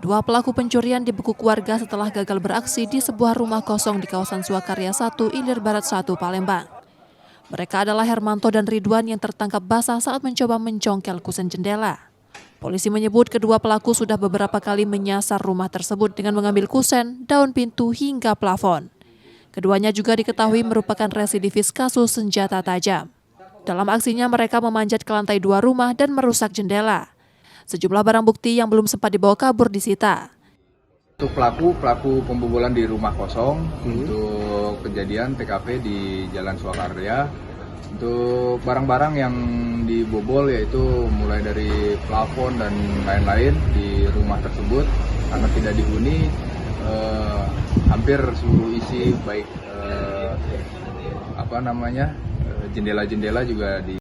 Dua pelaku pencurian dibekuk warga setelah gagal beraksi di sebuah rumah kosong di kawasan Swakarya 1, Ilir Barat 1, Palembang. Mereka adalah Hermanto dan Ridwan yang tertangkap basah saat mencoba mencongkel kusen jendela. Polisi menyebut kedua pelaku sudah beberapa kali menyasar rumah tersebut dengan mengambil kusen, daun pintu hingga plafon. Keduanya juga diketahui merupakan residivis kasus senjata tajam. Dalam aksinya mereka memanjat ke lantai 2 rumah dan merusak jendela. Sejumlah barang bukti yang belum sempat dibawa kabur disita. Untuk pelaku pembobolan di rumah kosong, untuk kejadian TKP di Jalan Swakarya. Untuk barang-barang yang dibobol yaitu mulai dari plafon dan lain-lain di rumah tersebut karena tidak dihuni, hampir seluruh isi baik jendela-jendela juga di